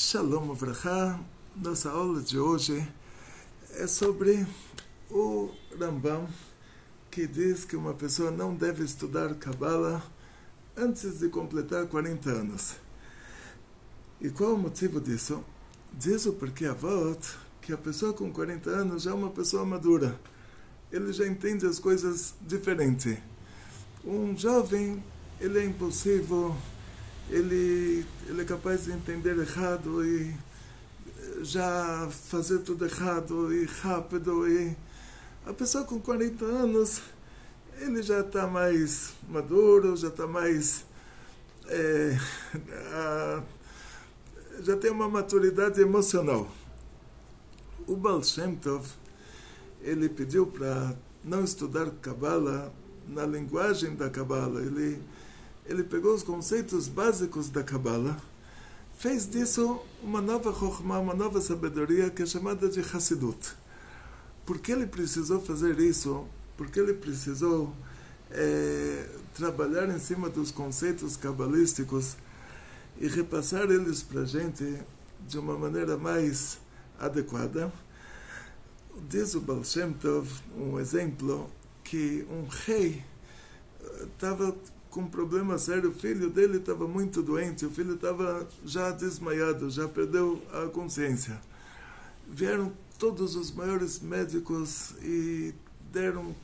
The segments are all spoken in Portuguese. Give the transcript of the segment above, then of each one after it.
Shalom Avrahá. Nossa aula de hoje é sobre o Rambam, que diz que uma pessoa não deve estudar Kabbalah antes de completar 40 anos. E qual é o motivo disso? Diz o Pirkei Avot que a pessoa com 40 anos já é uma pessoa madura. Ele já entende as coisas diferente. Um jovem, ele é impulsivo, ele é capaz de entender errado e já fazer tudo errado e rápido. E a pessoa com 40 anos, ele já está mais maduro, já está mais... já tem uma maturidade emocional. O Baal Shem Tov, ele pediu para não estudar Kabbalah na linguagem da Kabbalah. Ele pegou os conceitos básicos da Kabbalah, fez disso uma nova Chokhmah, uma nova sabedoria que é chamada de Hassidut. Por que ele precisou fazer isso? Porque ele precisou trabalhar em cima dos conceitos cabalísticos e repassar eles para a gente de uma maneira mais adequada. Diz o Baal Shem Tov, um exemplo, que um rei estava com um problema sério, o filho dele estava muito doente, o filho estava já desmaiado, já perdeu a consciência. Vieram todos os maiores médicos e deram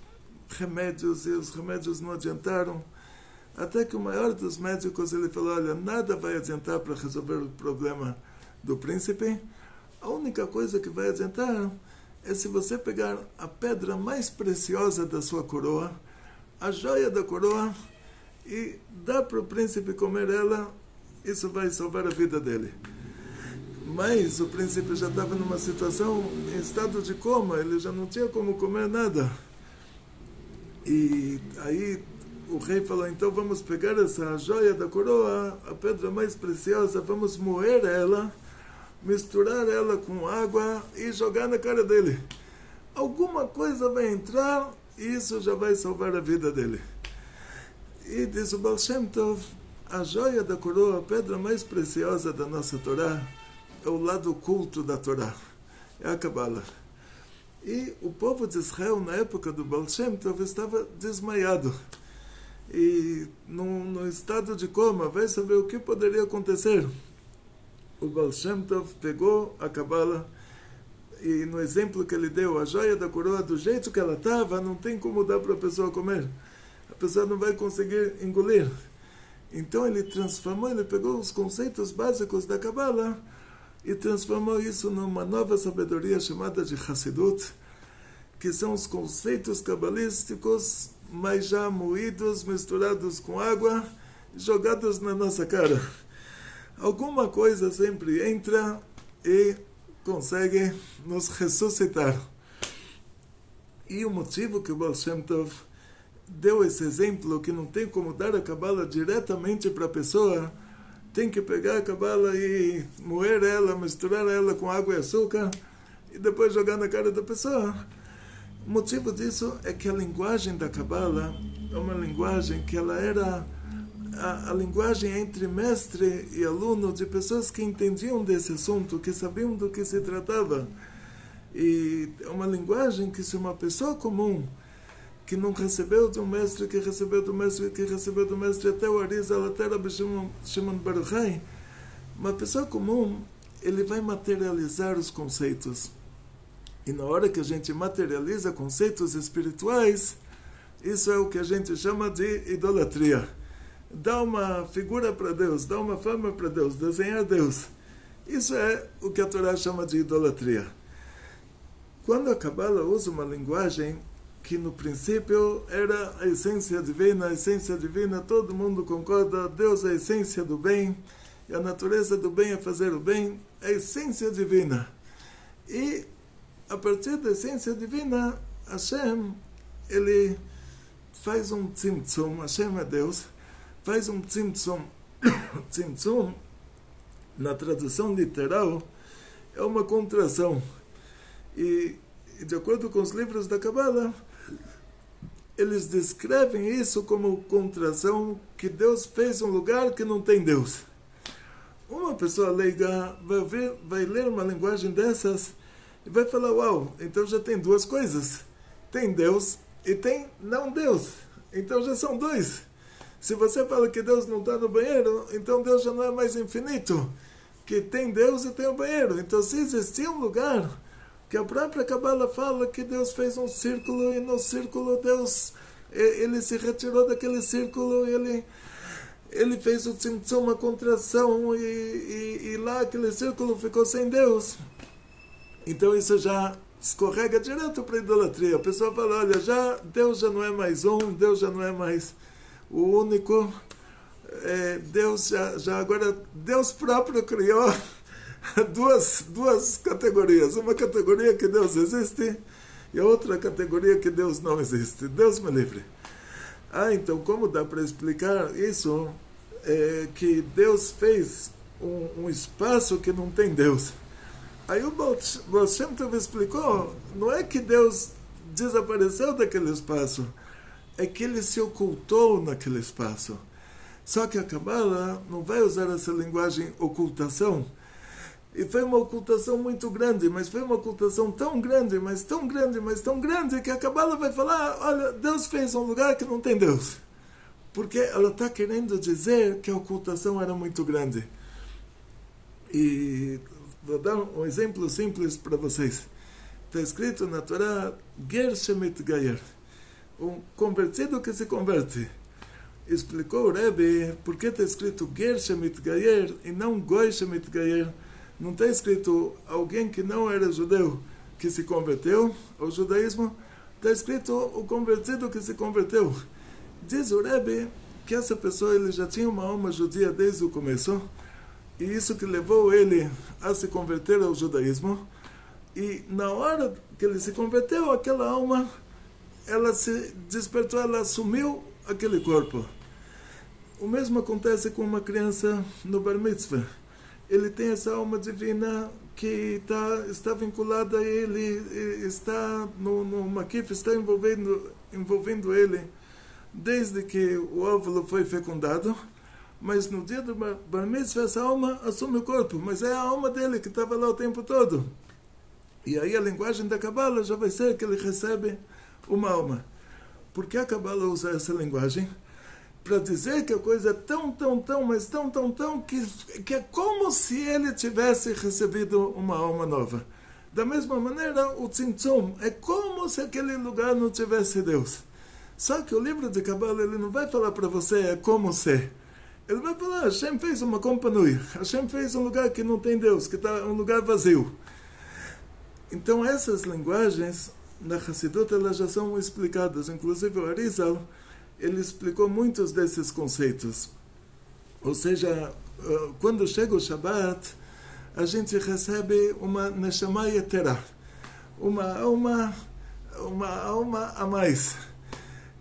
remédios, e os remédios não adiantaram, até que o maior dos médicos ele falou: olha, nada vai adiantar para resolver o problema do príncipe, a única coisa que vai adiantar é se você pegar a pedra mais preciosa da sua coroa, a joia da coroa, e dar para o príncipe comer ela, isso vai salvar a vida dele. Mas o príncipe já estava numa situação, em estado de coma, ele já não tinha como comer nada. E aí o rei falou: então vamos pegar essa joia da coroa, a pedra mais preciosa, vamos moer ela, misturar ela com água e jogar na cara dele. Alguma coisa vai entrar e isso já vai salvar a vida dele. E diz o Baal Shem Tov, a joia da coroa, a pedra mais preciosa da nossa Torá, é o lado oculto da Torá, é a Kabbalah. E o povo de Israel, na época do Baal Shem Tov, estava desmaiado. E no estado de coma, vai saber o que poderia acontecer. O Baal Shem Tov pegou a Kabbalah e no exemplo que ele deu, a joia da coroa, do jeito que ela estava, não tem como dar para a pessoa comer. A pessoa não vai conseguir engolir. Então ele transformou, ele pegou os conceitos básicos da Kabbalah e transformou isso numa nova sabedoria chamada de Hassidut, que são os conceitos cabalísticos, mas já moídos, misturados com água, jogados na nossa cara. Alguma coisa sempre entra e consegue nos ressuscitar. E o motivo que o Baal Shem Tov deu esse exemplo, que não tem como dar a Kabbalah diretamente para a pessoa, tem que pegar a Kabbalah e moer ela, misturar ela com água e açúcar e depois jogar na cara da pessoa. O motivo disso é que a linguagem da Kabbalah é uma linguagem que ela era a linguagem entre mestre e aluno, de pessoas que entendiam desse assunto, que sabiam do que se tratava. E é uma linguagem que, se uma pessoa comum que não recebeu de um mestre, que recebeu do mestre, que recebeu do mestre, até o Arizal, até Rabbi Shimon Bar Yochai, uma pessoa comum, ele vai materializar os conceitos. E na hora que a gente materializa conceitos espirituais, isso é o que a gente chama de idolatria. Dá uma figura para Deus, dá uma forma para Deus, desenhar Deus. Isso é o que a Torá chama de idolatria. Quando a Kabbalah usa uma linguagem que no princípio era a essência divina, todo mundo concorda, Deus é a essência do bem, e a natureza do bem é fazer o bem, é a essência divina. E a partir da essência divina, Hashem, ele faz um tzimtzum, Hashem é Deus, faz um tzimtzum. Tzimtzum, na tradução literal, é uma contração. E de acordo com os livros da Kabbalah, eles descrevem isso como contração, que Deus fez um lugar que não tem Deus. uma pessoa leiga vai ler uma linguagem dessas e vai falar, uau, então já tem duas coisas. Tem Deus e tem não Deus. Então já são dois. Se você fala que Deus não está no banheiro, então Deus já não é mais infinito. Que tem Deus e tem o banheiro. Então se existia um lugar que a própria Kabbalah fala que Deus fez um círculo e no círculo Deus, ele se retirou daquele círculo e ele fez o tzimtzum, uma contração e lá aquele círculo ficou sem Deus. Então isso já escorrega direto para a idolatria. A pessoa fala, olha, Deus já não é mais um, Deus já não é mais o único, Deus já agora, Deus próprio criou duas categorias. Uma categoria que Deus existe e a outra categoria que Deus não existe. Deus me livre. Então como dá para explicar isso? Que Deus fez um espaço que não tem Deus. Aí o Baal Shem Tov explicou, não é que Deus desapareceu daquele espaço, é que ele se ocultou naquele espaço. Só que a Kabbalah não vai usar essa linguagem ocultação. E foi uma ocultação muito grande, mas foi uma ocultação tão grande, mas tão grande, mas tão grande, que a Kabbalah vai falar, olha, Deus fez um lugar que não tem Deus. Porque ela está querendo dizer que a ocultação era muito grande. E vou dar um exemplo simples para vocês. Está escrito na Torá, Ger Shemit Gayer, um convertido que se converte. Explicou o Rebbe por que está escrito Ger Shemit Gayer e não Goi Shemit Gayer. Não está escrito alguém que não era judeu que se converteu ao judaísmo. Está escrito o convertido que se converteu. Diz o Rebbe que essa pessoa ele já tinha uma alma judia desde o começo, e isso que levou ele a se converter ao judaísmo. E na hora que ele se converteu, aquela alma, ela se despertou, ela assumiu aquele corpo. O mesmo acontece com uma criança no Bar Mitzvah. Ele tem essa alma divina que está vinculada a ele, está no Makif, está envolvendo ele desde que o óvulo foi fecundado. Mas no dia do Bar Mitzvah, essa alma assume o corpo, mas é a alma dele que estava lá o tempo todo. E aí a linguagem da Kabbalah já vai ser que ele recebe uma alma. Por que a Kabbalah usa essa linguagem? Para dizer que a coisa é tão, mas tão, que é como se ele tivesse recebido uma alma nova. Da mesma maneira, o tzimtzum é como se aquele lugar não tivesse Deus. Só que o livro de Kabbalah, ele não vai falar para você é como se. Ele vai falar, Hashem fez uma companhia, Hashem fez um lugar que não tem Deus, que está um lugar vazio. Então essas linguagens, na Hassidut, elas já são explicadas. Inclusive o Arizal, ele explicou muitos desses conceitos. Ou seja, quando chega o Shabbat, a gente recebe uma Neshama Yeterah, uma alma a mais.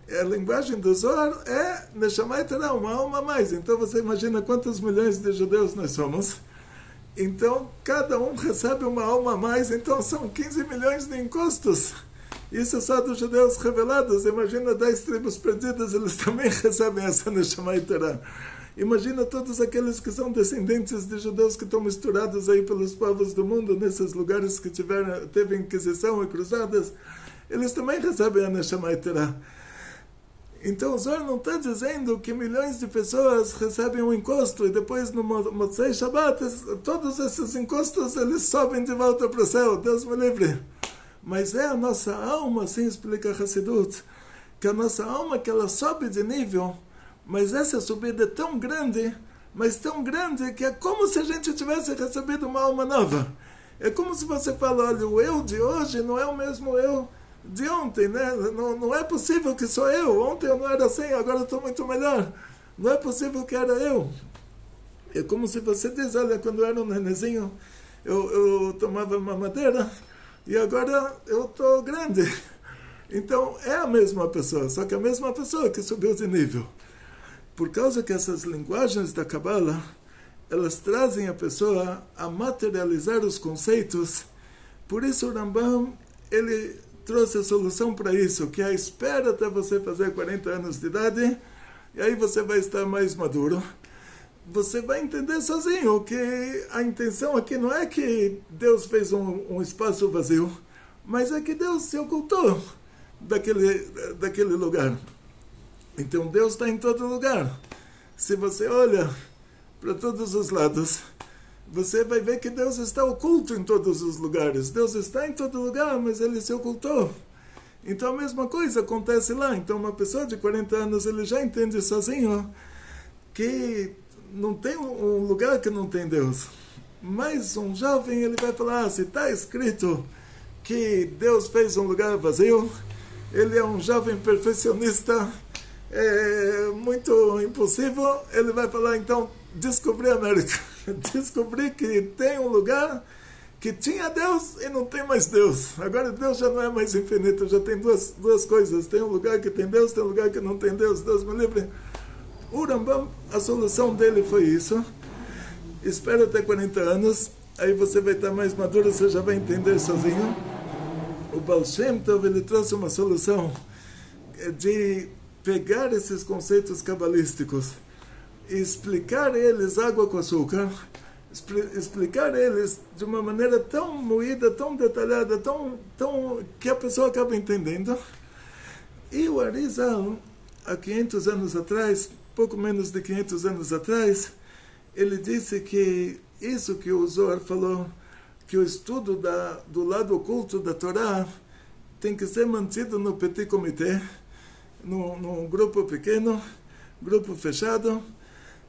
A linguagem do Zohar é Neshama Yeterah, uma alma a mais. Então você imagina quantos milhões de judeus nós somos. Então cada um recebe uma alma a mais, então são 15 milhões de encostos. Isso é só dos judeus revelados. Imagina 10 tribos perdidas, eles também recebem essa Neshama Yeterah. Imagina todos aqueles que são descendentes de judeus que estão misturados aí pelos povos do mundo, nesses lugares que teve Inquisição e Cruzadas, eles também recebem a Neshama Yeterah. Então o Zohar não está dizendo que milhões de pessoas recebem um encosto e depois no Motzei Shabbat todos esses encostos eles sobem de volta para o céu. Deus me livre. Mas é a nossa alma, assim explica Hassidut, que a nossa alma que ela sobe de nível, mas essa subida é tão grande, mas tão grande que é como se a gente tivesse recebido uma alma nova. É como se você fala, olha, o eu de hoje não é o mesmo eu de ontem, né? Não é possível que sou eu. Ontem eu não era assim, agora eu estou muito melhor. Não é possível que era eu. É como se você diz, olha, quando eu era um nenenzinho, eu tomava mamadeira e agora eu estou grande. Então é a mesma pessoa, só que a mesma pessoa que subiu de nível. Por causa que essas linguagens da Kabbalah, elas trazem a pessoa a materializar os conceitos. Por isso o Rambam, ele trouxe a solução para isso, que é a espera até você fazer 40 anos de idade, e aí você vai estar mais maduro. você vai entender sozinho que a intenção aqui não é que Deus fez um espaço vazio, mas é que Deus se ocultou daquele lugar. Então Deus está em todo lugar. Se você olha para todos os lados, você vai ver que Deus está oculto em todos os lugares. Deus está em todo lugar, mas ele se ocultou. Então a mesma coisa acontece lá. Então uma pessoa de 40 anos, ele já entende sozinho que não tem um lugar que não tem Deus. Mas um jovem, ele vai falar, se está escrito que Deus fez um lugar vazio, ele é um jovem perfeccionista, muito impossível, ele vai falar, então, descobri a América. Descobri que tem um lugar que tinha Deus e não tem mais Deus. Agora Deus já não é mais infinito, já tem duas coisas. Tem um lugar que tem Deus, tem um lugar que não tem Deus. Deus me livre. O Rambam, a solução dele foi isso. Espera até 40 anos, aí você vai estar mais maduro, você já vai entender sozinho. O Baal Shem Tov, ele trouxe uma solução de pegar esses conceitos cabalísticos e explicar eles água com açúcar, explicar eles de uma maneira tão moída, tão detalhada, tão que a pessoa acaba entendendo. E o Arizal, há 500 anos atrás, pouco menos de 500 anos atrás, ele disse que isso que o Zohar falou, que o estudo do lado oculto da Torá tem que ser mantido no petit comité, num grupo pequeno, grupo fechado.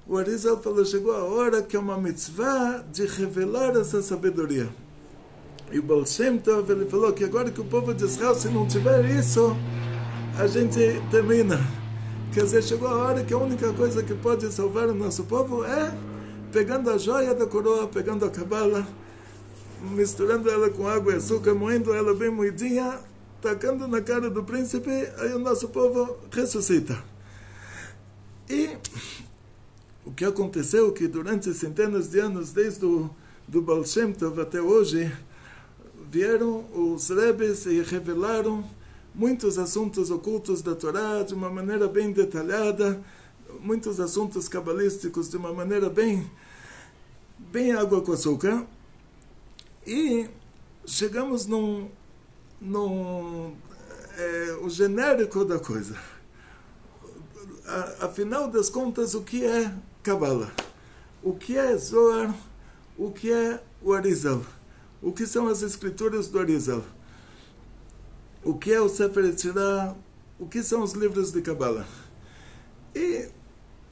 O Arizal falou, chegou a hora que é uma mitzvah de revelar essa sabedoria. E o Baal Shem Tov, ele falou que agora que o povo de Israel, se não tiver isso, a gente termina. Quer dizer, chegou a hora que a única coisa que pode salvar o nosso povo é pegando a joia da coroa, pegando a cabala, misturando ela com água e açúcar, moendo ela bem moidinha, tacando na cara do príncipe, aí o nosso povo ressuscita. E o que aconteceu que durante centenas de anos, desde do Baal Shem Tov até hoje, vieram os rebes e revelaram muitos assuntos ocultos da Torá de uma maneira bem detalhada, muitos assuntos cabalísticos de uma maneira bem água com açúcar. E chegamos o genérico da coisa. Afinal das contas, o que é Kabbalah? O que é Zohar? O que é o Arizal? O que são as escrituras do Arizal? O que é o Sefer Yetzirah? O que são os livros de Kabbalah? E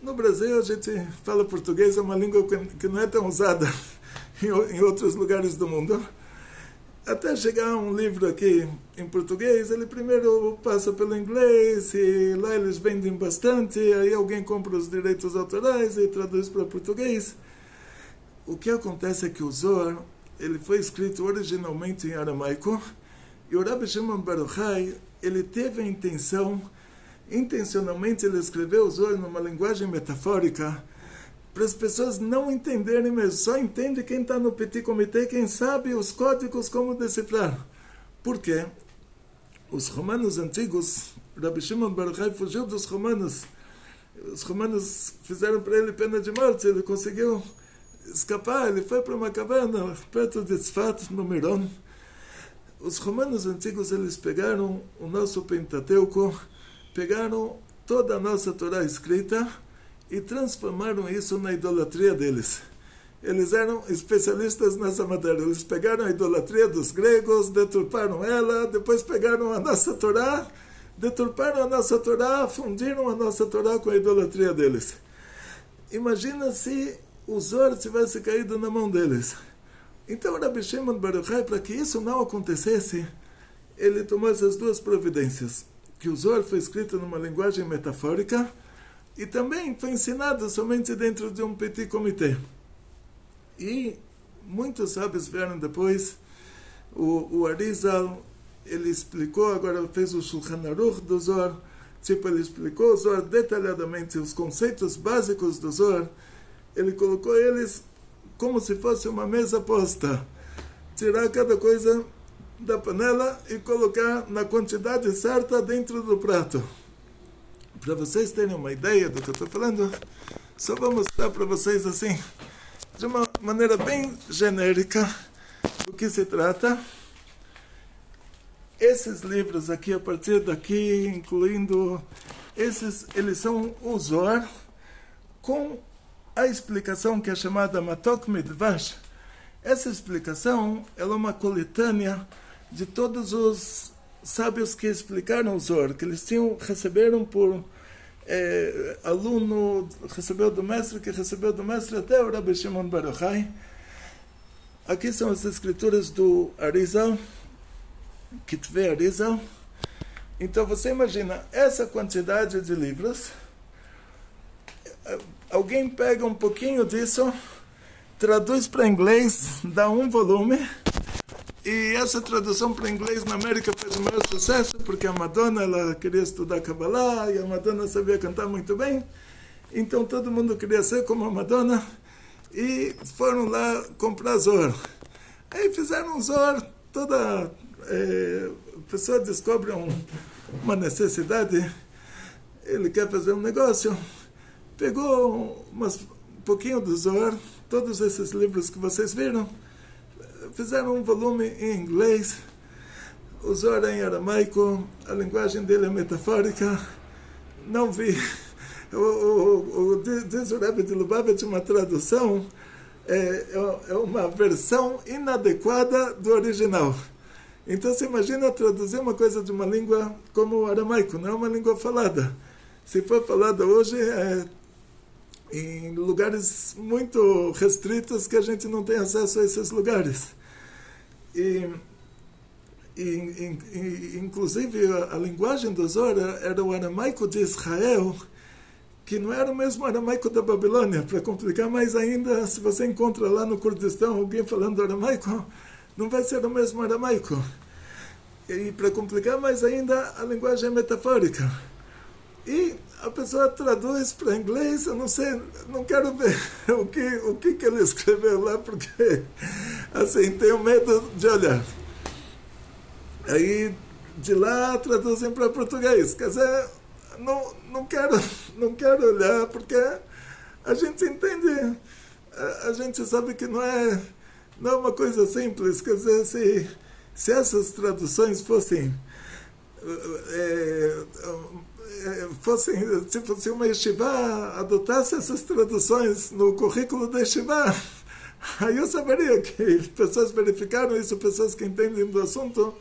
no Brasil a gente fala português, é uma língua que não é tão usada em outros lugares do mundo. Até chegar um livro aqui em português, ele primeiro passa pelo inglês, e lá eles vendem bastante, aí alguém compra os direitos autorais e traduz para português. O que acontece é que o Zohar, ele foi escrito originalmente em aramaico, e o Rabbi Shimon Bar Yochai, ele teve a intencionalmente ele escreveu o Zohar numa linguagem metafórica, para as pessoas não entenderem mesmo. Só entende quem está no petit comité, quem sabe os códigos como decifrar. Por quê? Os romanos antigos, Rabbi Shimon Bar Yochai fugiu dos romanos. Os romanos fizeram para ele pena de morte, ele conseguiu escapar, ele foi para uma caverna perto de Tzfat, no Miron. Os romanos antigos, eles pegaram o nosso Pentateuco, pegaram toda a nossa Torá escrita e transformaram isso na idolatria deles. Eles eram especialistas nessa matéria. Eles pegaram a idolatria dos gregos, deturparam ela, depois pegaram a nossa Torá, deturparam a nossa Torá, fundiram a nossa Torá com a idolatria deles. Imagina se o Zohar tivesse caído na mão deles. Então, Rabbi Shimon Bar Yochai, para que isso não acontecesse, ele tomou essas duas providências. Que o Zohar foi escrito numa linguagem metafórica e também foi ensinado somente dentro de um petit comité. E muitos sábios vieram depois. O Arizal, ele explicou, agora fez o Shulchan Aruch do Zohar, ele explicou o Zohar detalhadamente, os conceitos básicos do Zohar, ele colocou eles como se fosse uma mesa posta. Tirar cada coisa da panela e colocar na quantidade certa dentro do prato. Para vocês terem uma ideia do que eu estou falando, Só vou mostrar para vocês assim, de uma maneira bem genérica, do que se trata. Esses livros aqui, a partir daqui, incluindo esses, eles são o Zohar, com a explicação que é chamada Matok Midvash. Essa explicação ela é uma coletânea de todos os sábios que explicaram o Zohar, que eles receberam por aluno, recebeu do mestre, que recebeu do mestre até o Rabbi Shimon Bar Yochai. Aqui são as escrituras do Arizal, Kitvei Arizal. Então você imagina essa quantidade de livros, alguém pega um pouquinho disso, traduz para inglês, dá um volume, e essa tradução para inglês na América fez o maior sucesso, porque a Madonna ela queria estudar Kabbalah, e a Madonna sabia cantar muito bem, então todo mundo queria ser como a Madonna, e foram lá comprar Zohar. Aí fizeram um Zohar, toda pessoa descobre uma necessidade, ele quer fazer um negócio, pegou um pouquinho do Zohar, todos esses livros que vocês viram, fizeram um volume em inglês, o Zohar é em aramaico, a linguagem dele é metafórica, não vi, diz o Rebbe de Lubavitch, uma tradução, é uma versão inadequada do original. Então você imagina traduzir uma coisa de uma língua como o aramaico, não é uma língua falada. Se for falada hoje, em lugares muito restritos que a gente não tem acesso a esses lugares. Inclusive a linguagem do Zohar era o aramaico de Israel, que não era o mesmo aramaico da Babilônia. Para complicar mais ainda, se você encontra lá no Kurdistão alguém falando aramaico, não vai ser o mesmo aramaico. E para complicar mais ainda, a linguagem é metafórica. E a pessoa traduz para inglês, eu não sei, não quero ver o que ele escreveu lá, porque assim, tenho medo de olhar. Aí de lá traduzem para português. Quer dizer, não quero olhar, porque a gente entende, a gente sabe que não é uma coisa simples. Quer dizer, se essas traduções fossem se uma yeshiva adotasse essas traduções no currículo da yeshiva, aí eu saberia que pessoas verificaram isso, pessoas que entendem do assunto,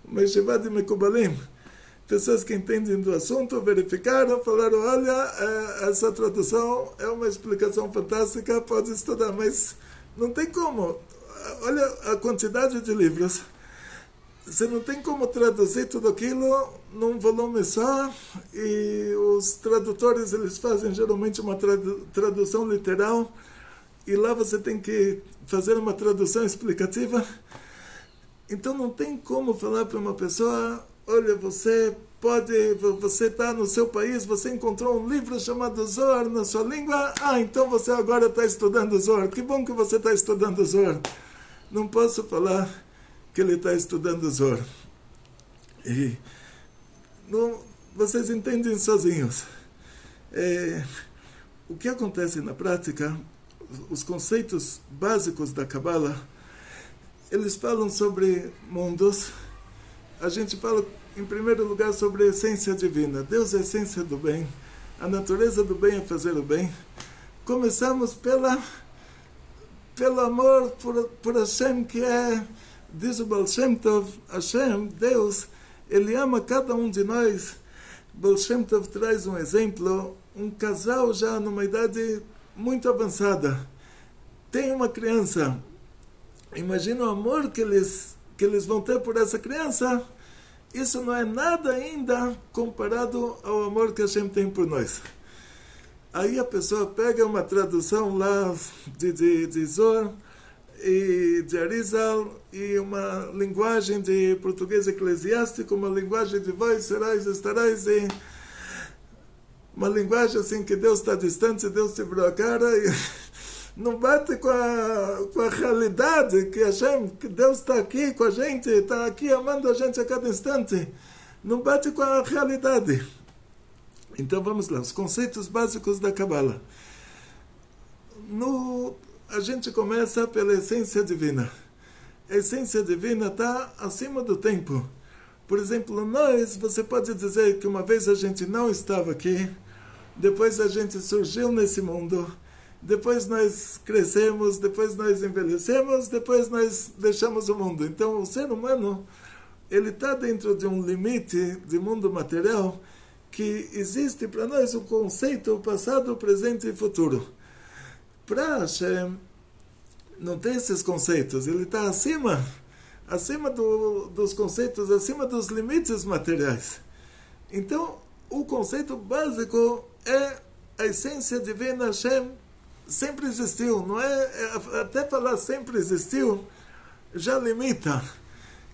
uma yeshiva de Mekubalim, pessoas que entendem do assunto, verificaram, falaram, olha, essa tradução é uma explicação fantástica, pode estudar, mas não tem como. Olha a quantidade de livros. Você não tem como traduzir tudo aquilo num volume só, e os tradutores eles fazem geralmente uma tradução literal, e lá você tem que fazer uma tradução explicativa. Então não tem como falar para uma pessoa, olha, você está no seu país, você encontrou um livro chamado Zohar na sua língua, então você agora está estudando Zohar, que bom que você está estudando Zohar. Não posso falar que ele está estudando Zohar. E vocês entendem sozinhos. O que acontece na prática, os conceitos básicos da Kabbalah, eles falam sobre mundos. A gente fala, em primeiro lugar, sobre a essência divina. Deus é a essência do bem. A natureza do bem é fazer o bem. Começamos pelo amor por Hashem, que diz o Baal Shem Tov, Hashem, Deus, Ele ama cada um de nós. Baal Shem Tov traz um exemplo, um casal já numa idade muito avançada, tem uma criança, imagina o amor que eles vão ter por essa criança. Isso não é nada ainda comparado ao amor que Hashem tem por nós. Aí a pessoa pega uma tradução lá de Zohar e de Arizal, e uma linguagem de português eclesiástico, uma linguagem de vós serás, estarás, e uma linguagem assim que Deus está distante, Deus te virou a cara, e não bate com a realidade que Hashem, que Deus está aqui com a gente, está aqui amando a gente a cada instante. Não bate com a realidade. Então vamos lá, os conceitos básicos da Kabbalah. a gente começa pela essência divina. A essência divina está acima do tempo. Por exemplo, você pode dizer que uma vez a gente não estava aqui, depois a gente surgiu nesse mundo, depois nós crescemos, depois nós envelhecemos, depois nós deixamos o mundo. Então, o ser humano, ele está dentro de um limite de mundo material que existe para nós um conceito passado, presente e futuro. Para Hashem, não tem esses conceitos, ele está acima dos conceitos, acima dos limites materiais. Então, o conceito básico é a essência divina. Hashem sempre existiu, não é? Até falar sempre existiu já limita.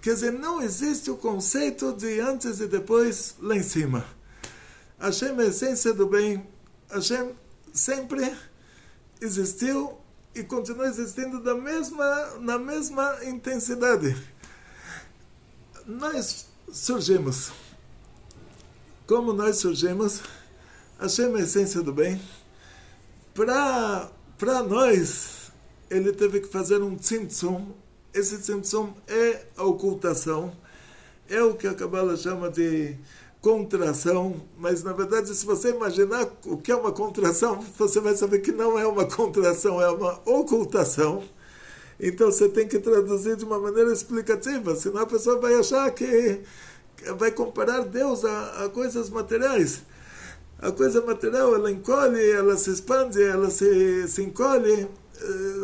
Quer dizer, não existe o conceito de antes e depois lá em cima. Hashem é a essência do bem. Hashem sempre existiu e continua existindo na mesma intensidade. Nós surgimos. Como nós surgimos, Hashem é a essência do bem. Para nós, ele teve que fazer um tzimtzum. Esse tzimtzum é a ocultação. É o que a Kabbalah chama de contração, mas na verdade, se você imaginar o que é uma contração, você vai saber que não é uma contração, é uma ocultação. Então você tem que traduzir de uma maneira explicativa, senão a pessoa vai achar que vai comparar Deus a coisas materiais. A coisa material, ela encolhe, ela se expande, ela se encolhe.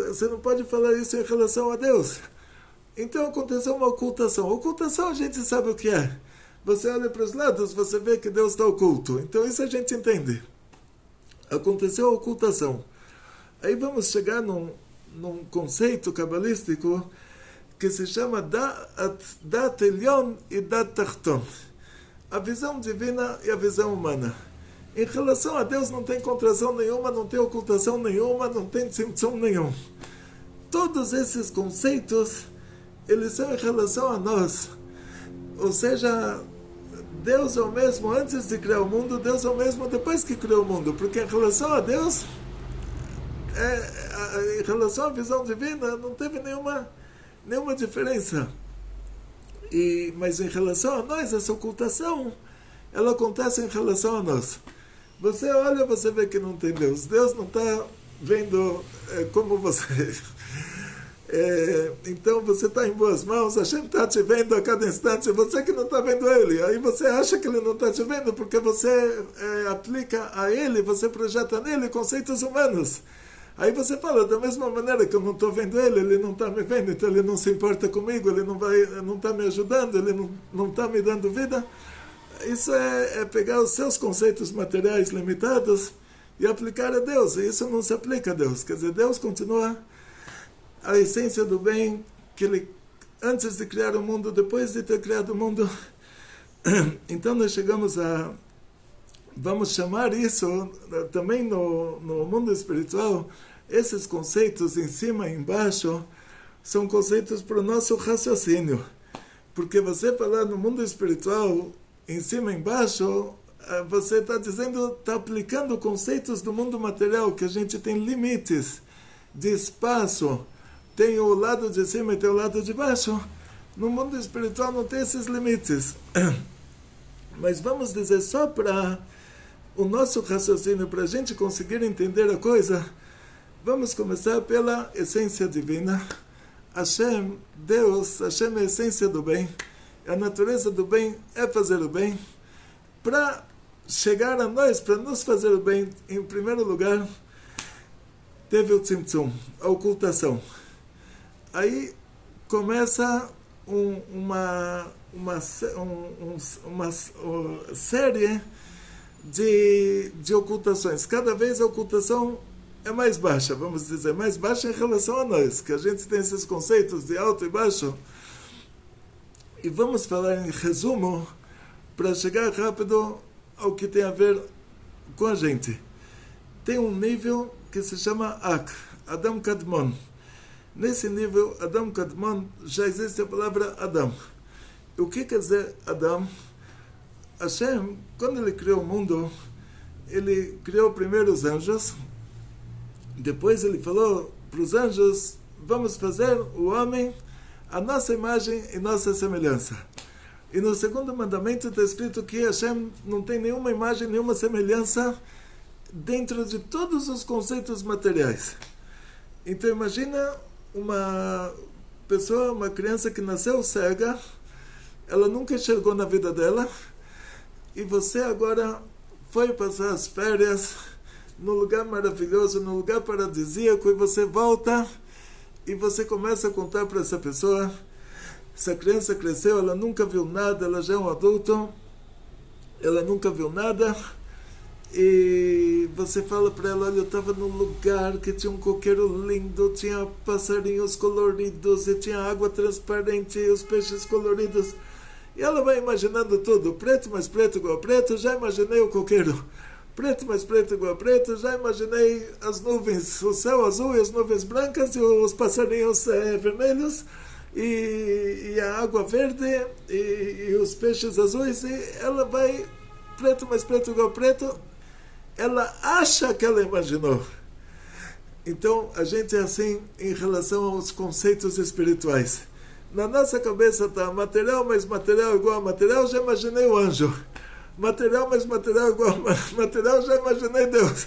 Você não pode falar isso em relação a Deus. Então aconteceu uma ocultação. Ocultação a gente sabe o que é. Você olha para os lados, você vê que Deus está oculto. Então isso a gente entende. Aconteceu a ocultação. Aí vamos chegar num conceito cabalístico que se chama Dat Elyon e Dat Tachton. A visão divina e a visão humana. Em relação a Deus não tem contração nenhuma, não tem ocultação nenhuma, não tem tzimtzum nenhum. Todos esses conceitos, eles são em relação a nós. Ou seja, Deus é o mesmo antes de criar o mundo, Deus é o mesmo depois que criou o mundo. Porque em relação a Deus, em relação à visão divina, não teve nenhuma diferença. Mas em relação a nós, essa ocultação, ela acontece em relação a nós. Você olha, você vê que não tem Deus. Deus não está vendo como você. Então você está em boas mãos, Hashem está te vendo a cada instante, você que não está vendo Ele. Aí você acha que Ele não está te vendo porque você aplica a Ele, você projeta nele conceitos humanos. Aí você fala, da mesma maneira que eu não estou vendo Ele não está me vendo, então Ele não se importa comigo, Ele não está me ajudando, Ele não está me dando vida. Isso é pegar os seus conceitos materiais limitados e aplicar a Deus. E isso não se aplica a Deus. Quer dizer, Deus continua a essência do bem que Ele, antes de criar o mundo, depois de ter criado o mundo. Então nós chegamos vamos chamar isso também no mundo espiritual, esses conceitos em cima e embaixo são conceitos para o nosso raciocínio. Porque você falar no mundo espiritual em cima e embaixo, você está dizendo, está aplicando conceitos do mundo material, que a gente tem limites de espaço, tem o lado de cima e tem o lado de baixo. No mundo espiritual não tem esses limites. Mas vamos dizer, só para o nosso raciocínio, para a gente conseguir entender a coisa, vamos começar pela essência divina. Hashem, Deus, Hashem é a essência do bem. A natureza do bem é fazer o bem. Para chegar a nós, para nos fazer o bem, em primeiro lugar, teve o tzimtzum, a ocultação. Aí começa uma série de ocultações. Cada vez a ocultação é mais baixa, vamos dizer, mais baixa em relação a nós, que a gente tem esses conceitos de alto e baixo. E vamos falar em resumo, para chegar rápido ao que tem a ver com a gente. Tem um nível que se chama Ak, Adam Kadmon. Nesse nível, Adam Kadmon, já existe a palavra Adam. O que quer dizer Adam? Hashem, quando ele criou o mundo, ele criou primeiro os anjos, Depois ele falou para os anjos, vamos fazer o homem a nossa imagem e nossa semelhança. E no segundo mandamento está escrito que Hashem não tem nenhuma imagem, nenhuma semelhança dentro de todos os conceitos materiais. Então imagina uma pessoa, uma criança que nasceu cega, ela nunca enxergou na vida dela, e você agora foi passar as férias num lugar maravilhoso, num lugar paradisíaco, e você volta e você começa a contar para essa pessoa. Essa criança cresceu, ela nunca viu nada, ela já é um adulto, ela nunca viu nada, e você fala para ela, olha, eu estava num lugar que tinha um coqueiro lindo, tinha passarinhos coloridos, e tinha água transparente, e os peixes coloridos, e ela vai imaginando tudo, preto mais preto igual a preto, já imaginei o coqueiro, preto mais preto igual a preto, já imaginei as nuvens, o céu azul e as nuvens brancas, e os passarinhos vermelhos, e a água verde, e os peixes azuis, e ela vai, preto mais preto igual a preto, ela acha que ela imaginou. Então a gente é assim em relação aos conceitos espirituais. Na nossa cabeça está material mais material igual a material, já imaginei o anjo. Material mais material igual a material, já imaginei Deus.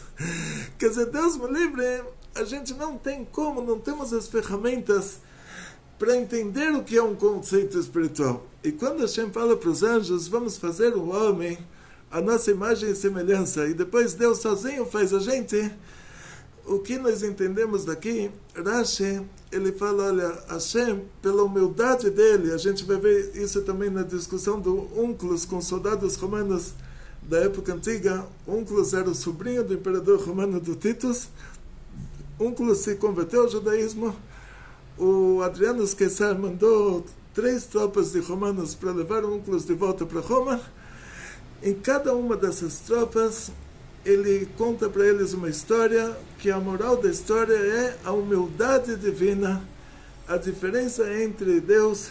Quer dizer, Deus me livre, a gente não tem como, não temos as ferramentas para entender o que é um conceito espiritual. E quando Hashem fala para os anjos, vamos fazer o homem a nossa imagem e semelhança, e depois Deus sozinho faz a gente, o que nós entendemos daqui, Rashi, ele fala, olha, Hashem, pela humildade dele, a gente vai ver isso também na discussão do Unclus com soldados romanos da época antiga. Unclus era o sobrinho do imperador romano do Titus. Unclus se converteu ao judaísmo. O Adrianus Caesar mandou 3 tropas de romanos para levar o Unclus de volta para Roma. Em cada uma dessas tropas, ele conta para eles uma história, que a moral da história é a humildade divina, a diferença entre Deus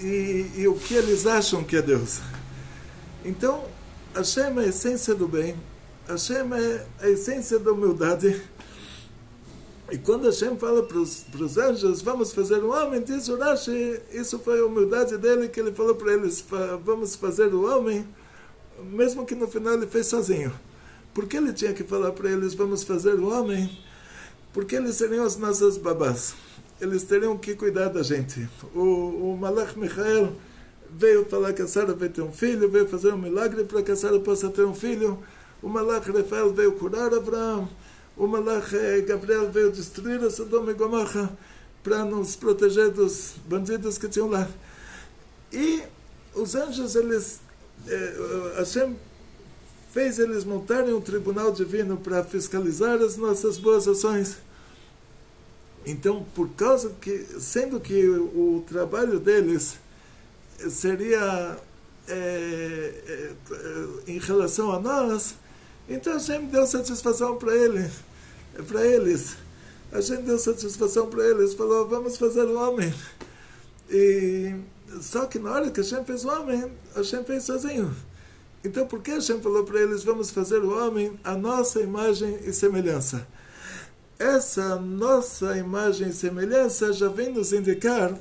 e o que eles acham que é Deus. Então, Hashem é a essência do bem, Hashem é a essência da humildade. E quando Hashem fala para os anjos, vamos fazer o homem, diz o Rashi, isso foi a humildade dele, que ele falou para eles, vamos fazer o homem, mesmo que no final ele fez sozinho. Por que ele tinha que falar para eles, vamos fazer o homem? Porque eles seriam as nossas babás. Eles teriam que cuidar da gente. O Malach Michael veio falar que a Sara vai ter um filho, veio fazer um milagre para que a Sara possa ter um filho. O Malach Rafael veio curar Abraão. O Malach Gabriel veio destruir a Sodoma e Gomorra para nos proteger dos bandidos que tinham lá. E os anjos, eles... Hashem fez eles montarem um tribunal divino para fiscalizar as nossas boas ações. Então, por causa que, sendo que o trabalho deles seria em relação a nós, então Hashem deu satisfação para eles. Hashem deu satisfação para eles, falou, vamos fazer o homem. E só que na hora que Hashem fez o homem, Hashem fez sozinho. Então por que Hashem falou para eles, vamos fazer o homem a nossa imagem e semelhança? Essa nossa imagem e semelhança já vem nos indicar,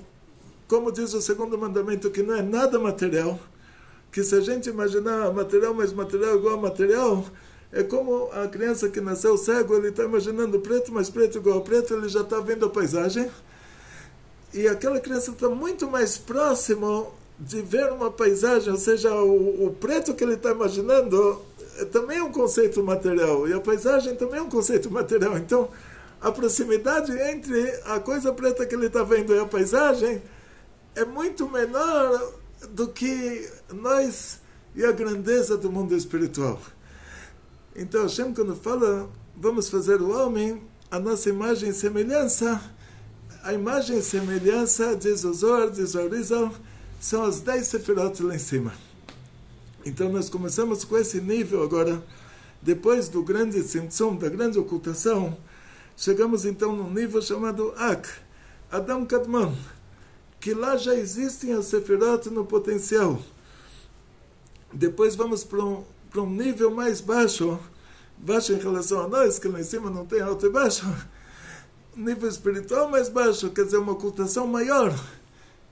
como diz o segundo mandamento, que não é nada material, que se a gente imaginar material mais material igual a material, é como a criança que nasceu cego, ele está imaginando preto mais preto igual a preto, ele já está vendo a paisagem, e aquela criança está muito mais próximo de ver uma paisagem, ou seja, o preto que ele está imaginando também é um conceito material, e a paisagem também é um conceito material. Então, a proximidade entre a coisa preta que ele está vendo e a paisagem é muito menor do que nós e a grandeza do mundo espiritual. Então, Hashem, quando fala, vamos fazer o homem a nossa imagem e semelhança, a imagem e semelhança, diz o Zohar, diz o Arizal, são as 10 sefirot lá em cima. Então nós começamos com esse nível agora, depois do grande tzimtzum, da grande ocultação, chegamos então num nível chamado Ak, Adam Kadmon, que lá já existem as sefirot no potencial. Depois vamos para um nível mais baixo, baixo em relação a nós, que lá em cima não tem alto e baixo. Nível espiritual mais baixo, quer dizer, uma ocultação maior.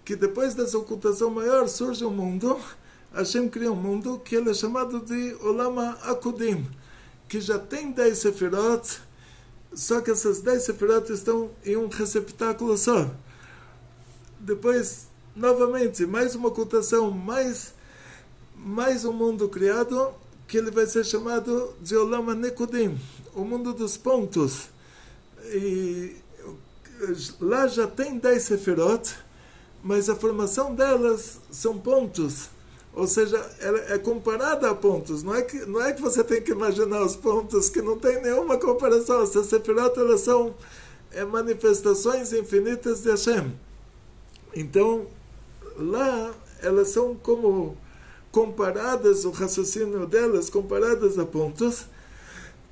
Que depois dessa ocultação maior surge um mundo, Hashem cria um mundo que ele é chamado de Olama Akudim, que já tem 10 sefirot, só que essas 10 sefirot estão em um receptáculo só. Depois, novamente, mais uma ocultação, mais um mundo criado, que ele vai ser chamado de Olama Nekudim, o mundo dos pontos. E lá já tem 10 sefirot, mas a formação delas são pontos. Ou seja, ela é comparada a pontos. Não é que você tem que imaginar os pontos, que não tem nenhuma comparação. Essas sefirot, elas são manifestações infinitas de Hashem. Então, lá, elas são como comparadas, o raciocínio delas, comparadas a pontos,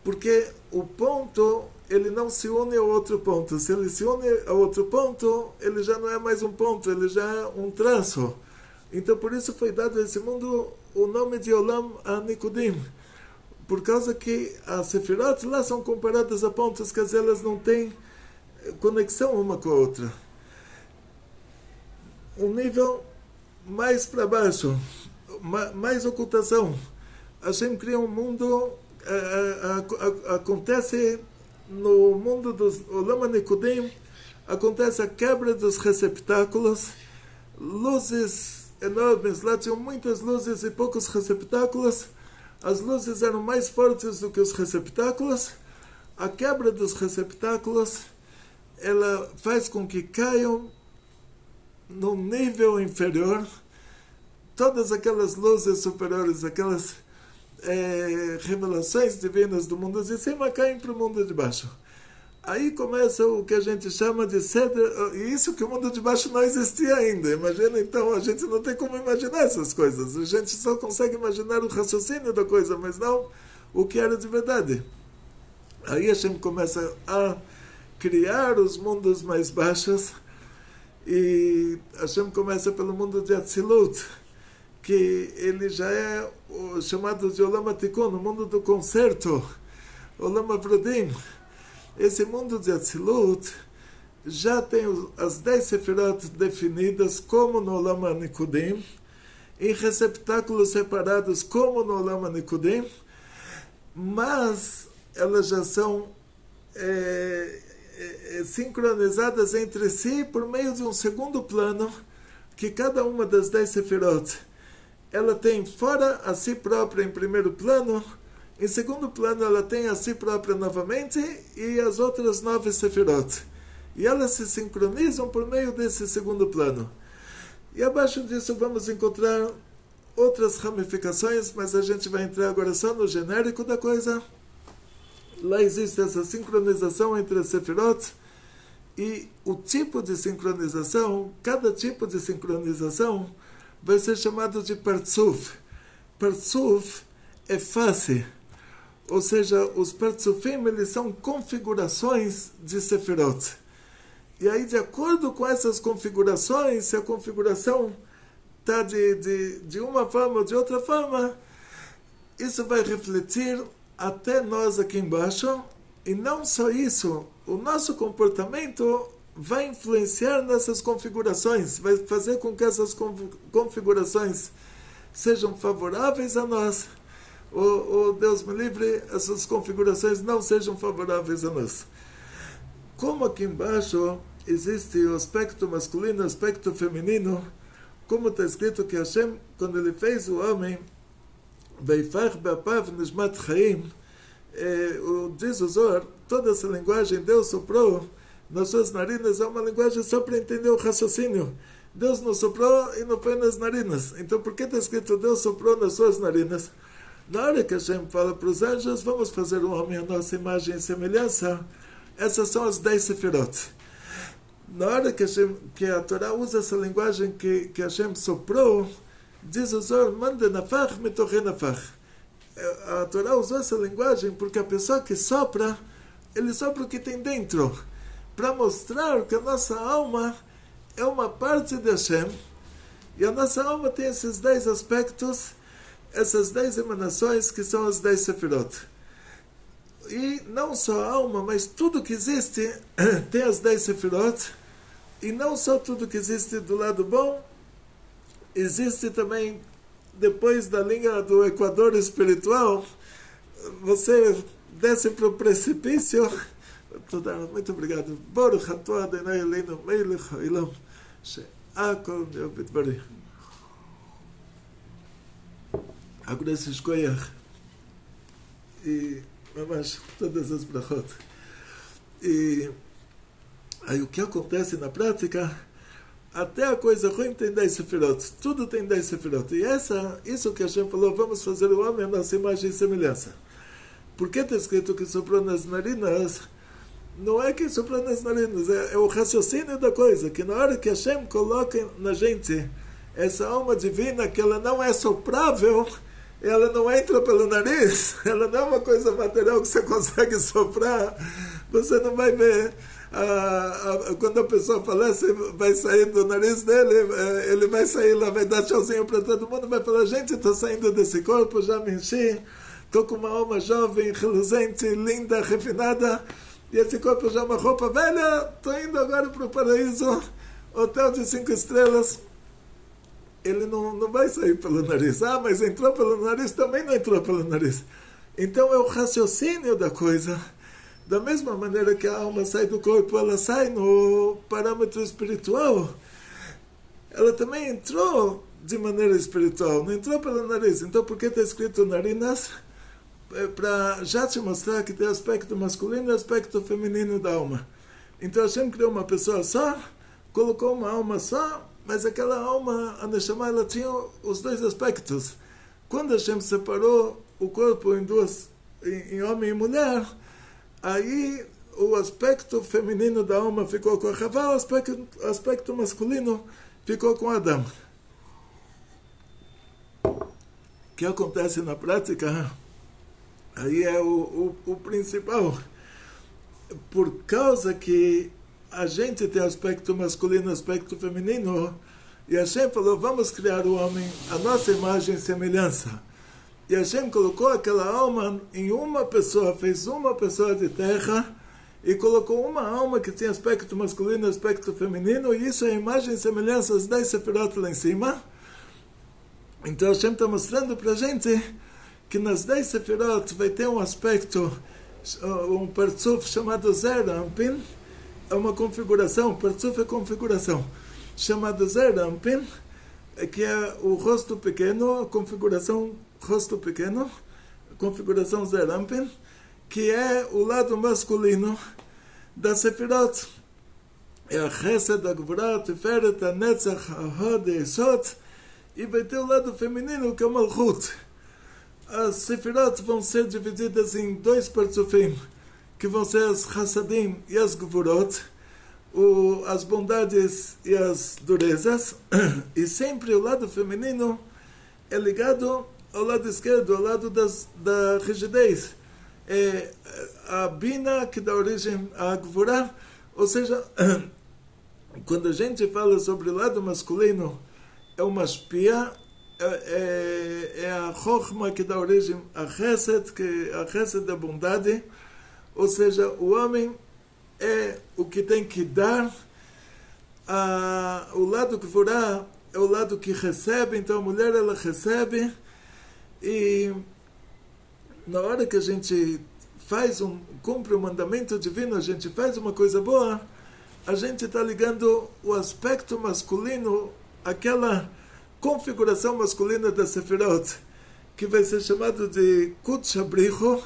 porque o ponto, ele não se une ao outro ponto. Se ele se une ao outro ponto, ele já não é mais um ponto, ele já é um traço. Então, por isso foi dado a esse mundo o nome de Olam Anikudim, por causa que as sefirot lá são comparadas a pontos, quer dizer, elas não têm conexão uma com a outra. Um nível mais para baixo, mais ocultação. Hashem cria um mundo, acontece no mundo dos Olam Anikudim, acontece a quebra dos receptáculos, luzes enormes, lá tinham muitas luzes e poucos receptáculos, as luzes eram mais fortes do que os receptáculos, a quebra dos receptáculos, ela faz com que caiam num nível inferior, todas aquelas luzes superiores, aquelas revelações divinas do mundo de cima caem para o mundo de baixo. Aí começa o que a gente chama de Seder, e isso que o mundo de baixo não existia ainda. Imagina, então, a gente não tem como imaginar essas coisas. A gente só consegue imaginar o raciocínio da coisa, mas não o que era de verdade. Aí a gente começa a criar os mundos mais baixos, e a gente começa pelo mundo de Atzilut, que ele já é o chamado de Olam Atikun, o mundo do concerto, Olam Avrodim. Esse mundo de Atzilut já tem as 10 sefirot definidas como no Olam Anikudim, em receptáculos separados como no Olam Anikudim, mas elas já são sincronizadas entre si por meio de um segundo plano, que cada uma das 10 sefirot ela tem fora a si própria em primeiro plano, em segundo plano ela tem a si própria novamente e as outras 9 sefirot. E elas se sincronizam por meio desse segundo plano. E abaixo disso vamos encontrar outras ramificações, mas a gente vai entrar agora só no genérico da coisa. Lá existe essa sincronização entre as sefirot, e o tipo de sincronização, cada tipo de sincronização vai ser chamado de Partsuf. Partsuf é face, ou seja, os Partsufim, eles são configurações de sefirot. E aí, de acordo com essas configurações, se a configuração está de uma forma ou de outra forma, isso vai refletir até nós aqui embaixo. E não só isso, o nosso comportamento vai influenciar nessas configurações, vai fazer com que essas configurações sejam favoráveis a nós, ou Deus me livre, essas configurações não sejam favoráveis a nós. Como aqui embaixo existe o aspecto masculino e o aspecto feminino, como está escrito que Hashem, quando ele fez o homem, Veifach be'apav nishmat chaim, diz o Zohar, toda essa linguagem Deus soprou nas suas narinas, é uma linguagem só para entender o raciocínio. Deus não soprou e não foi nas narinas. Então por que está escrito Deus soprou nas suas narinas? Na hora que Hashem fala para os anjos, vamos fazer um homem à nossa imagem e semelhança, essas são as 10 sefirot. Na hora que a Torá usa essa linguagem que Hashem soprou, diz o Zohar, manda nafach mitoche nafach. A Torá usou essa linguagem porque a pessoa que sopra, ele sopra o que tem dentro, para mostrar que a nossa alma é uma parte de Hashem, e a nossa alma tem esses 10 aspectos, essas 10 emanações que são as 10 sefirot. E não só a alma, mas tudo que existe tem as 10 sefirot. E não só tudo que existe do lado bom, existe também, depois da linha do equador espiritual, você desce para o precipício. Muito obrigado. Baruch atah Adonai Eloheinu melech haolam she'akol nהיה bidbaro. Agradeço escolher e mas todas as brachot. E aí o que acontece na prática, até a coisa ruim tem 10 sefirot, tudo tem 10 sefirot. E isso que Hashem falou, vamos fazer o homem a nossa imagem e semelhança. Por que está escrito que soprou nas narinas? Não é que soprou nas narinas, é o raciocínio da coisa, que na hora que Hashem coloca na gente essa alma divina, que ela não é soprável, ela não entra pelo nariz, ela não é uma coisa material que você consegue soprar, você não vai ver. Quando a pessoa falece, vai sair do nariz dele, ele vai sair lá, vai dar tchauzinho para todo mundo, vai falar, gente, estou saindo desse corpo, já me enchi, estou com uma alma jovem, reluzente, linda, refinada, e esse corpo já é uma roupa velha, estou indo agora para o paraíso, hotel de 5 estrelas. Ele não vai sair pelo nariz. Mas entrou pelo nariz, também não entrou pelo nariz. Então é o raciocínio da coisa. Da mesma maneira que a alma sai do corpo, ela sai no parâmetro espiritual. Ela também entrou de maneira espiritual, não entrou pelo nariz. Então por que está escrito narinas? Para já te mostrar que tem aspecto masculino e aspecto feminino da alma. Então Hashem criou uma pessoa só, colocou uma alma só, mas aquela alma, a Neshama, ela tinha os 2 aspectos. Quando Hashem separou o corpo em homem e mulher, aí o aspecto feminino da alma ficou com a Havá, o aspecto masculino ficou com Adão. O que acontece na prática, aí é o principal. Por causa que a gente tem aspecto masculino e aspecto feminino, e Hashem falou, vamos criar o homem a nossa imagem e semelhança. E Hashem colocou aquela alma em uma pessoa, fez uma pessoa de terra, e colocou uma alma que tinha aspecto masculino e aspecto feminino, e isso é a imagem e semelhança, as 10 sefirot lá em cima. Então Hashem está mostrando para a gente que nas 10 sefirot vai ter um aspecto, um parzuf chamado Zeir Anpin, é uma configuração, parzuf é configuração, chamado Zeir Anpin, que é o rosto pequeno, a configuração rosto pequeno, configuração Zeir Anpin, que é o lado masculino da Sefirot. É a Chesed, a Gvurah, a Tiferet, a Netzach, a Hod, a Esot, e vai ter o lado feminino, que é o Malchut. As Sefirot vão ser divididas em 2 parzufim, que vão ser as Hassadim e as Gvurot, as bondades e as durezas, e sempre o lado feminino é ligado ao lado esquerdo, ao lado da rigidez. É a Bina que dá origem à Gvurah, ou seja, quando a gente fala sobre o lado masculino, é uma espia, é a Chokhmah que dá origem a Chesed, que a Chesed da bondade, ou seja, o homem é o que tem que dar, o lado que Gvurah é o lado que recebe, então a mulher ela recebe, e na hora que a gente cumpre o mandamento divino, a gente faz uma coisa boa, a gente está ligando o aspecto masculino, aquela configuração masculina da Sefirot, que vai ser chamado de Kutsh Abricho,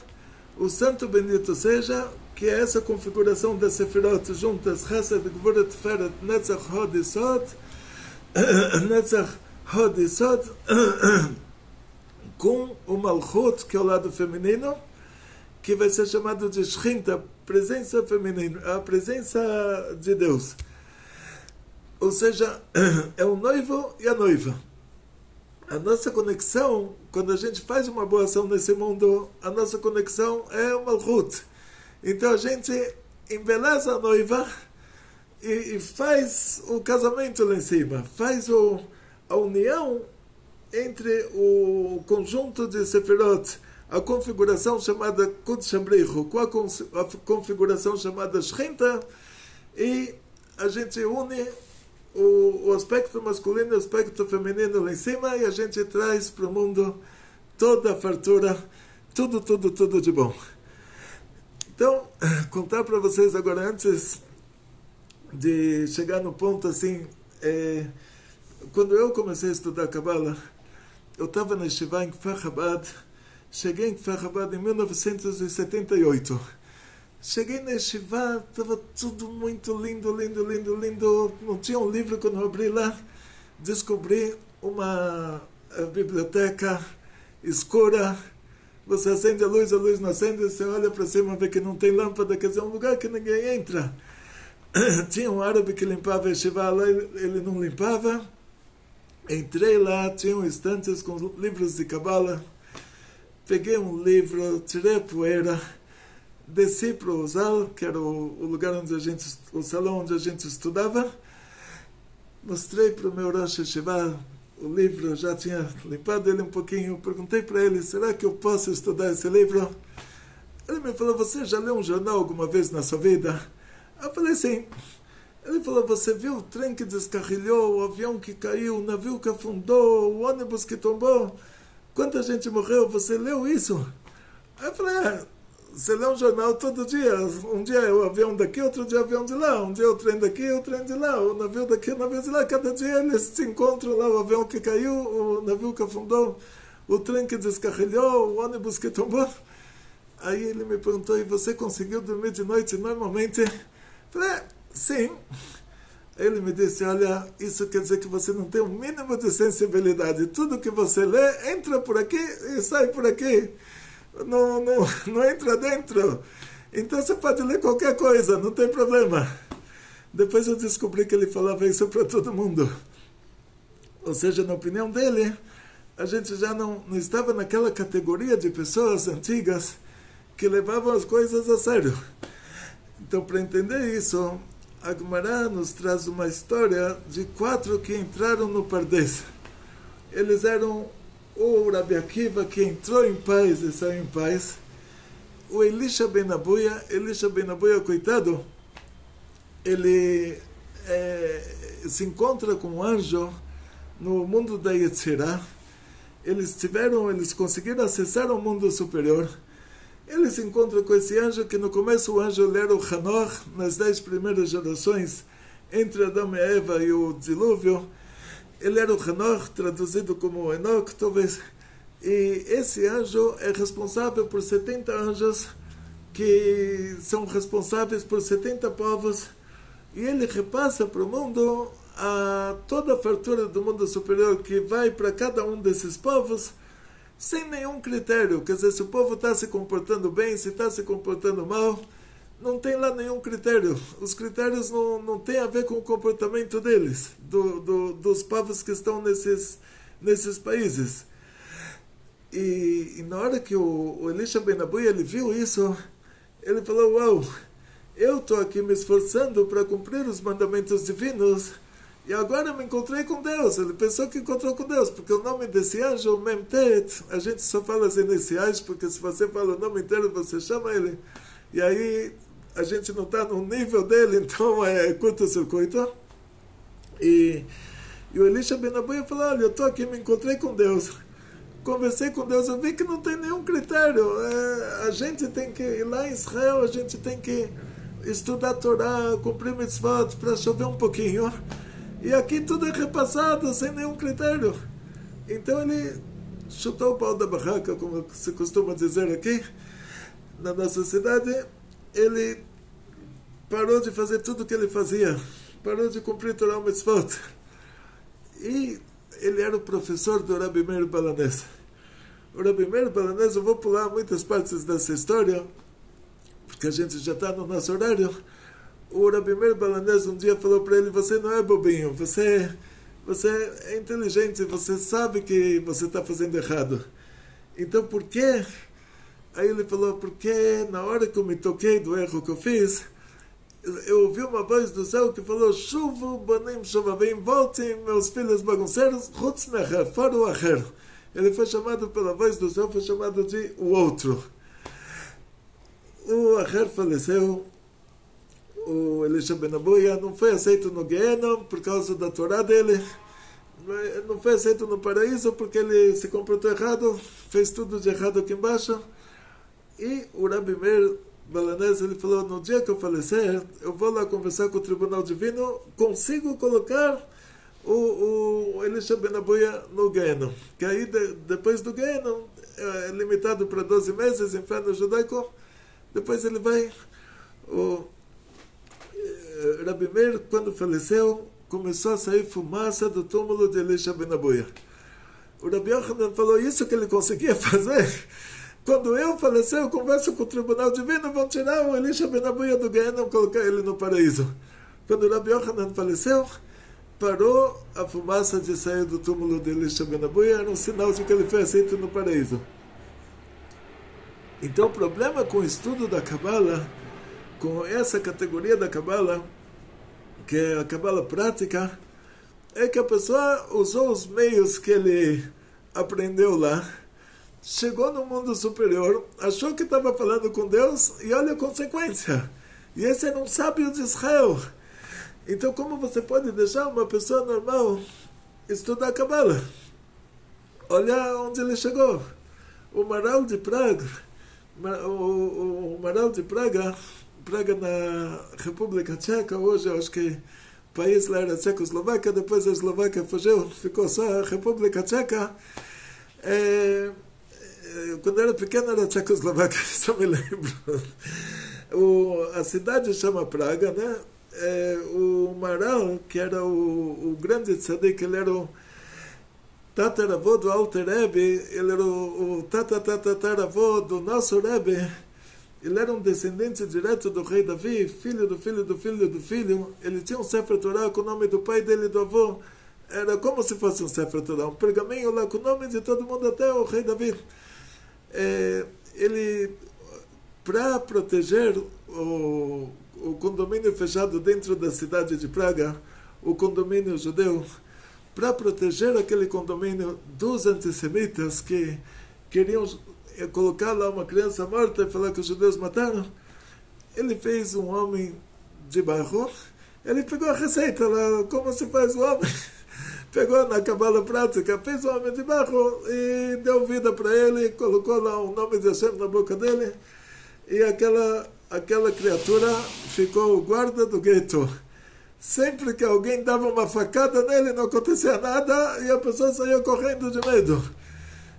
o santo bendito seja, que é essa configuração da Sefirot juntas, Chesed, Gvurah, Tiferet, Netzach, Hod, Esod, Netzach, Hod, Esod, com o Malchut, que é o lado feminino, que vai ser chamado de Shechinta, presença feminina, a presença de Deus. Ou seja, é o noivo e a noiva. A nossa conexão, quando a gente faz uma boa ação nesse mundo, a nossa conexão é o Malchut. Então a gente embeleza a noiva e faz o casamento lá em cima, faz a união entre o conjunto de Sefirot, a configuração chamada Kodesh HaBrichu, com a configuração chamada Shechita, e a gente une o aspecto masculino e o aspecto feminino lá em cima, e a gente traz para o mundo toda a fartura, tudo de bom. Então, contar para vocês agora, antes de chegar no ponto assim, quando eu comecei a estudar Kabbalah, eu estava na Yeshiva em Kfar Chabad. Cheguei em Kfar Chabad em 1978. Cheguei na Yeshiva, estava tudo muito lindo. Não tinha um livro quando eu abri lá. Descobri uma biblioteca escura. Você acende a luz não acende, você olha para cima, vê que não tem lâmpada, quer dizer, um lugar que ninguém entra. Tinha um árabe que limpava a Yeshiva lá, ele não limpava. Entrei lá, tinham estantes com livros de Kabbalah. Peguei um livro, tirei a poeira, desci para o Zal, que era o lugar onde o salão onde a gente estudava. Mostrei para o meu Rosh Yeshiva o livro, já tinha limpado ele um pouquinho. Perguntei para ele, será que eu posso estudar esse livro? Ele me falou, você já leu um jornal alguma vez na sua vida? Eu falei, sim. Ele falou, você viu o trem que descarrilhou, o avião que caiu, o navio que afundou, o ônibus que tombou? Quanta gente morreu? Você leu isso? Aí eu falei, você lê um jornal todo dia. Um dia é o avião daqui, outro dia é o avião de lá. Um dia é o trem daqui, o trem de lá. O navio daqui, o navio de lá. Cada dia eles se encontram lá, o avião que caiu, o navio que afundou, o trem que descarrilhou, o ônibus que tombou. Aí ele me perguntou, e você conseguiu dormir de noite normalmente? Eu falei, sim. Ele me disse, olha, isso quer dizer que você não tem o mínimo de sensibilidade. Tudo que você lê, entra por aqui e sai por aqui. Não entra dentro. Então você pode ler qualquer coisa, não tem problema. Depois eu descobri que ele falava isso para todo mundo. Ou seja, na opinião dele, a gente já não estava naquela categoria de pessoas antigas que levavam as coisas a sério. Então, para entender isso, a Gemara nos traz uma história de 4 que entraram no Pardes. Eles eram o Rabi Akiva, que entrou em paz e saiu em paz. O Elisha Ben Abuya, coitado, ele se encontra com um anjo no mundo da Yetzirah. Eles conseguiram acessar o mundo superior. Ele se encontra com esse anjo, que no começo o anjo ele era o Hanor, nas 10 primeiras gerações, entre Adão e Eva e o dilúvio. Ele era o Hanor, traduzido como Enoch, talvez. E esse anjo é responsável por 70 anjos, que são responsáveis por 70 povos. E ele repassa para o mundo toda a fartura do mundo superior, que vai para cada um desses povos, sem nenhum critério. Quer dizer, se o povo está se comportando bem, se está se comportando mal, não tem lá nenhum critério. Os critérios não têm a ver com o comportamento deles, dos povos que estão nesses países. E na hora que o Elisha Ben Abuya, ele viu isso, ele falou, uau, eu estou aqui me esforçando para cumprir os mandamentos divinos, e agora me encontrei com Deus. Ele pensou que encontrou com Deus, porque o nome desse anjo, Memtet, a gente só fala as iniciais, porque se você fala o nome inteiro, você chama ele. E aí a gente não está no nível dele, então é curto-circuito. E o Elisha Ben Abuya falou, olha, eu estou aqui, me encontrei com Deus. Conversei com Deus, eu vi que não tem nenhum critério. A gente tem que ir lá em Israel, a gente tem que estudar a Torá, cumprir mitzvot, para chover um pouquinho. E aqui tudo é repassado, sem nenhum critério. Então ele chutou o pau da barraca, como se costuma dizer aqui, na nossa cidade. Ele parou de fazer tudo o que ele fazia, parou de cumprir Torá e mitzvot. E ele era o professor do Rabi Meir Balanés. O Rabi Meir Balanés, eu vou pular muitas partes dessa história, porque a gente já está no nosso horário. O Rabi Meir Balanés um dia falou para ele, você não é bobinho, você é inteligente, você sabe que você está fazendo errado. Então por quê? Aí ele falou, porque na hora que eu me toquei do erro que eu fiz, eu ouvi uma voz do céu que falou, chuvo, banim, chovavim, voltem, meus filhos bagunceiros, chutz mecher, fora o acher. Ele foi chamado pela voz do céu, foi chamado de o outro. O Acher faleceu, o Elisha Ben Abuya não foi aceito no Gehenom por causa da Torá dele, não foi aceito no paraíso porque ele se comportou errado, fez tudo de errado aqui embaixo. E o Rabi Meir Balanés, ele falou, no dia que eu falecer, eu vou lá conversar com o Tribunal Divino, consigo colocar o Elisha Ben Abuya no Gehenom, que aí depois do Gehenom é limitado para 12 meses, inferno judaico, depois ele vai. O Rabi Meir, quando faleceu, começou a sair fumaça do túmulo de Elisha Ben Abuya. O Rabi Yochanan falou, isso que ele conseguia fazer. Quando eu falecer, eu converso com o Tribunal Divino, vão tirar o Elisha Ben Abuya do Gehenom e colocar ele no paraíso. Quando o Rabi Yochanan faleceu, parou a fumaça de sair do túmulo de Elisha Ben Abuya, era um sinal de que ele foi aceito no paraíso. Então o problema com o estudo da Kabbalah, com essa categoria da Kabbalah, que é a Kabbalah prática, é que a pessoa usou os meios que ele aprendeu lá, chegou no mundo superior, achou que estava falando com Deus e olha a consequência. E esse era um sábio de Israel. Então como você pode deixar uma pessoa normal estudar Kabbalah? Olha onde ele chegou. O Maral de Praga, o Maral de Praga na República Tcheca, hoje eu acho que o país lá era Tchecoslováquia, depois a Eslováquia fugiu, ficou só a República Tcheca. Quando eu era pequeno era Tchecoslováquia, só me lembro. A cidade chama Praga, né? O Maral, que era o grande tzadik, ele era o tataravô do Alter Rebbe, ele era o tataravô do nosso Rebbe, ele era um descendente direto do rei Davi, filho do filho do filho do filho. Ele tinha um Sefer Torah com o nome do pai dele e do avô. Era como se fosse um Sefer Torah, um pergaminho lá com o nome de todo mundo até o rei Davi. Ele, para proteger o condomínio fechado dentro da cidade de Praga, o condomínio judeu, para proteger aquele condomínio dos antissemitas que queriam colocar lá uma criança morta e falar que os judeus mataram, ele fez um homem de barro. Ele pegou a receita lá, como se faz o homem, pegou na Kabbalah prática, fez um homem de barro e deu vida para ele, colocou lá o nome de Hashem na boca dele, e aquela criatura ficou o guarda do gueto. Sempre que alguém dava uma facada nele, não acontecia nada e a pessoa saía correndo de medo.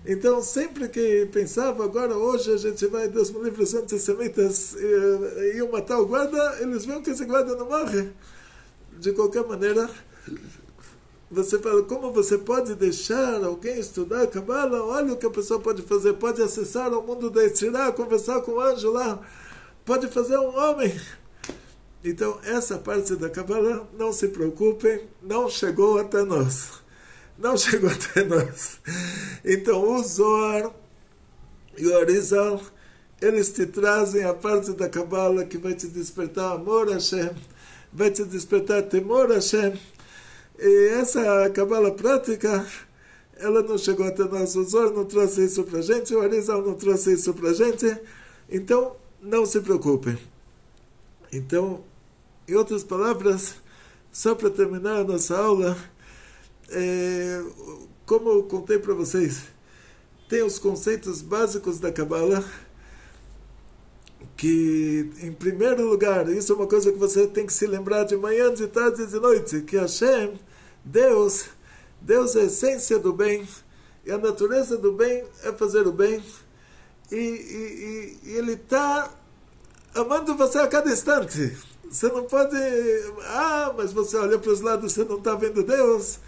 Então, sempre que pensava, agora, hoje a gente vai, Deus me livre, os antissemitas iam matar o guarda, eles viam que esse guarda não morre. De qualquer maneira, você fala, como você pode deixar alguém estudar a Kabbalah? Olha o que a pessoa pode fazer, pode acessar ao mundo da Yetzirah, conversar com o anjo lá, pode fazer um homem. Então, essa parte da Kabbalah, não se preocupem, não chegou até nós. Não chegou até nós. Então, o Zohar e o Arizal, eles te trazem a parte da Kabbalah que vai te despertar amor a Hashem, vai te despertar temor a Hashem. E essa Kabbalah prática, ela não chegou até nós. O Zohar não trouxe isso para a gente, o Arizal não trouxe isso para a gente. Então, não se preocupem. Então, em outras palavras, só para terminar a nossa aula, como eu contei para vocês, tem os conceitos básicos da Kabbalah, que, em primeiro lugar, isso é uma coisa que você tem que se lembrar de manhã, de tarde e de noite, que Hashem, Deus é a essência do bem, e a natureza do bem é fazer o bem, e Ele está amando você a cada instante. Você não pode, mas você olha para os lados, você não está vendo Deus,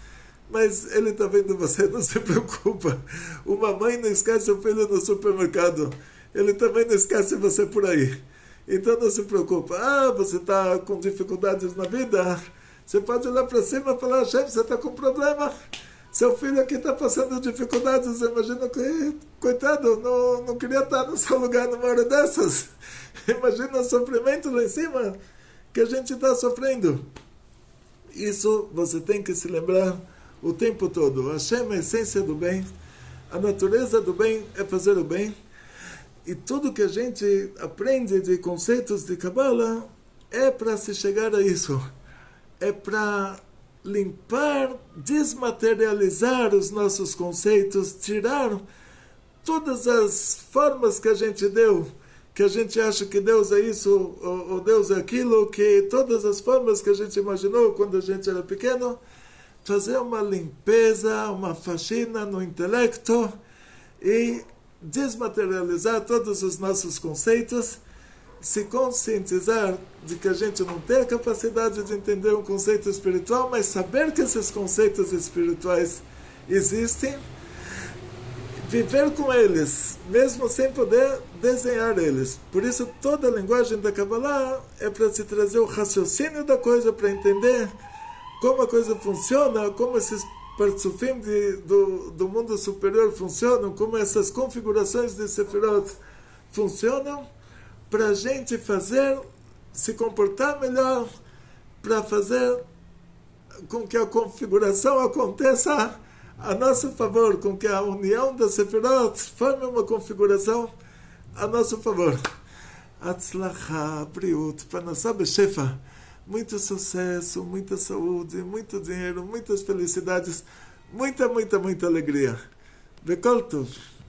mas Ele está vendo você, não se preocupa. Uma mãe não esquece o filho no supermercado, Ele também não esquece você por aí. Então não se preocupa. Você está com dificuldades na vida, você pode olhar para cima e falar, chefe, você está com problema, seu filho aqui está passando dificuldades, imagina que, coitado, não queria estar no seu lugar numa hora dessas. Imagina o sofrimento lá em cima que a gente está sofrendo. Isso você tem que se lembrar o tempo todo. Hashem é a essência do bem. A natureza do bem é fazer o bem. E tudo que a gente aprende de conceitos de Kabbalah é para se chegar a isso. É para limpar, desmaterializar os nossos conceitos, tirar todas as formas que a gente deu, que a gente acha que Deus é isso ou Deus é aquilo, que todas as formas que a gente imaginou quando a gente era pequeno, fazer uma limpeza, uma faxina no intelecto e desmaterializar todos os nossos conceitos, se conscientizar de que a gente não tem a capacidade de entender um conceito espiritual, mas saber que esses conceitos espirituais existem, viver com eles, mesmo sem poder desenhar eles. Por isso toda a linguagem da Kabbalah é para se trazer o raciocínio da coisa, para entender como a coisa funciona, como esses partsufim do mundo superior funcionam, como essas configurações de Sefirot funcionam, para a gente fazer, se comportar melhor, para fazer com que a configuração aconteça a nosso favor, com que a união das Sefirot forme uma configuração a nosso favor. Atzlacha, Briut, Parnassá Beshefa, muito sucesso, muita saúde, muito dinheiro, muitas felicidades, muita alegria. Bekol Tov.